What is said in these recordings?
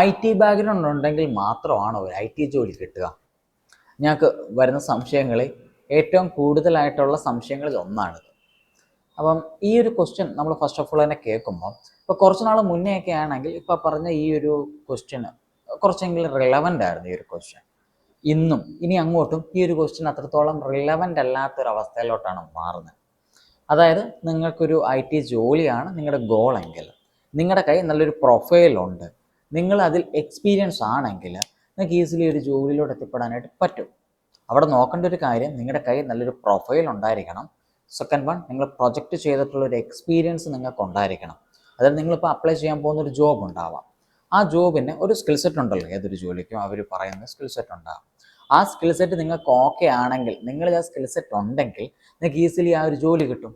I T background ഉണ്ടെങ്കിൽ മാത്രമാണ് ഒരു ഐ ടി ജോലി കിട്ടുക. ഞങ്ങൾക്ക് വരുന്ന സംശയങ്ങളിൽ ഏറ്റവും കൂടുതലായിട്ടുള്ള സംശയങ്ങളിൽ ഒന്നാണിത്. അപ്പം ഈ ഒരു ക്വസ്റ്റ്യൻ നമ്മൾ ഫസ്റ്റ് ഓഫ് ഓൾ തന്നെ കേൾക്കുമ്പോൾ, ഇപ്പോൾ കുറച്ച് നാൾ മുന്നേയൊക്കെ ആണെങ്കിൽ ഇപ്പോൾ പറഞ്ഞ ഈ ഒരു ക്വസ്റ്റ്യന് കുറച്ചെങ്കിലും റിലവൻ്റ് ആയിരുന്നു ഈ ഒരു ക്വസ്റ്റ്യൻ. ഇന്നും ഇനി അങ്ങോട്ടും ഈ ഒരു ക്വസ്റ്റ്യൻ അത്രത്തോളം റിലവൻ്റ് അല്ലാത്തൊരവസ്ഥയിലോട്ടാണ് മാറുന്നത്. അതായത് നിങ്ങൾക്കൊരു ഐ ടി ജോലിയാണ് നിങ്ങളുടെ ഗോളെങ്കിൽ, നിങ്ങളുടെ കയ്യിൽ നല്ലൊരു പ്രൊഫൈലുണ്ട്, നിങ്ങൾ അതിൽ എക്സ്പീരിയൻസ് ആണെങ്കിൽ നിങ്ങൾക്ക് ഈസിലി ഒരു ജോലിയിലോട്ട് എത്തിപ്പെടാനായിട്ട് പറ്റും. അവിടെ നോക്കേണ്ട ഒരു കാര്യം, നിങ്ങളുടെ കയ്യിൽ നല്ലൊരു പ്രൊഫൈൽ ഉണ്ടായിരിക്കണം. സെക്കൻഡ് വൺ, നിങ്ങൾ പ്രൊജക്റ്റ് ചെയ്തിട്ടുള്ള ഒരു എക്സ്പീരിയൻസ് നിങ്ങൾക്ക് ഉണ്ടായിരിക്കണം. അതായത് നിങ്ങളിപ്പോൾ അപ്ലൈ ചെയ്യാൻ പോകുന്ന ഒരു ജോബ് ഉണ്ടാവാം. ആ ജോബിന് ഒരു സ്കിൽ സെറ്റ് ഉണ്ടല്ലോ, ഏതൊരു ജോലിക്കും അവർ പറയുന്ന സ്കിൽ സെറ്റ് ഉണ്ടാകും. ആ സ്കിൽ സെറ്റ് നിങ്ങൾക്ക് ഓക്കെ ആണെങ്കിൽ, നിങ്ങളിൽ ആ സ്കിൽ സെറ്റ് ഉണ്ടെങ്കിൽ നിങ്ങൾക്ക് ഈസിലി ആ ഒരു ജോലി കിട്ടും.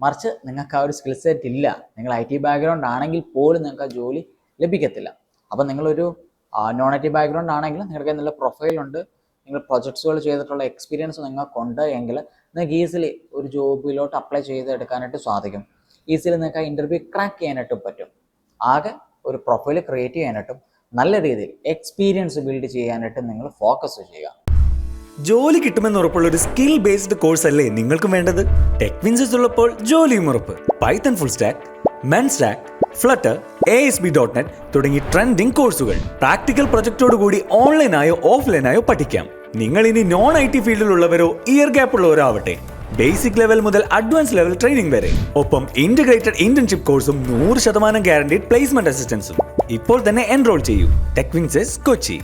മറിച്ച് നിങ്ങൾക്ക് ആ ഒരു സ്കിൽ സെറ്റ് ഇല്ല, നിങ്ങൾ ഐ ടി ബാക്ക്ഗ്രൗണ്ട് ആണെങ്കിൽ പോലും നിങ്ങൾക്ക് ആ ജോലി ലഭിക്കത്തില്ല. അപ്പം നിങ്ങളൊരു നോൺ ഐ ടി ബാക്ക്ഗ്രൗണ്ട് ആണെങ്കിൽ നിങ്ങൾക്ക് നല്ല പ്രൊഫൈലുണ്ട്, നിങ്ങൾ പ്രൊജക്ട്സുകൾ ചെയ്തിട്ടുള്ള എക്സ്പീരിയൻസ് നിങ്ങൾക്കുണ്ട് എങ്കിൽ നിങ്ങൾക്ക് ഈസിലി ഒരു ജോബിലോട്ട് അപ്ലൈ ചെയ്തെടുക്കാനായിട്ട് സാധിക്കും. ഈസിലി നിങ്ങൾക്ക് ആ ഇൻ്റർവ്യൂ ക്രാക്ക് ചെയ്യാനായിട്ടും പറ്റും. ആകെ ഒരു പ്രൊഫൈൽ ക്രിയേറ്റ് ചെയ്യാനായിട്ടും നല്ല രീതിയിൽ എക്സ്പീരിയൻസ് ബിൽഡ് ചെയ്യാനായിട്ടും നിങ്ങൾ ഫോക്കസ് ചെയ്യുക. ജോലി കിട്ടുമെന്ന് ഉറപ്പുള്ള ഒരു സ്കിൽ ബേസ്ഡ് കോഴ്സ് അല്ലേ നിങ്ങൾക്കും വേണ്ടത്? ടെക്വിൻസസ് ഉള്ളപ്പോൾ ജോലിയും ഉറപ്പ്. Python full stack, men stack, flutter, ASP.NET തുടങ്ങി ട്രെൻഡിംഗ് കോഴ്സുകൾ പ്രാക്ടിക്കൽ പ്രൊജക്റ്റോടുകൂടി ഓൺലൈനായോ ഓഫ്ലൈനായോ പഠിക്കാം. നിങ്ങൾ ഇനി നോൺ ഐ ടി ഫീൽഡിലുള്ളവരോ ഇയർ ഗ്യാപ്പ് ഉള്ളവരോ ആവട്ടെ, ബേസിക് ലെവൽ മുതൽ അഡ്വാൻസ് ലെവൽ ട്രെയിനിങ് വരെ, ഒപ്പം ഇന്റഗ്രേറ്റഡ് ഇന്റേൺഷിപ്പ് കോഴ്സും 100% ഗ്യാരണ്ടീഡ് പ്ലേസ്മെന്റ് അസിസ്റ്റൻസും. ഇപ്പോൾ തന്നെ എൻറോൾ ചെയ്യൂ. ടെക്വിൻസസ് കൊച്ചി.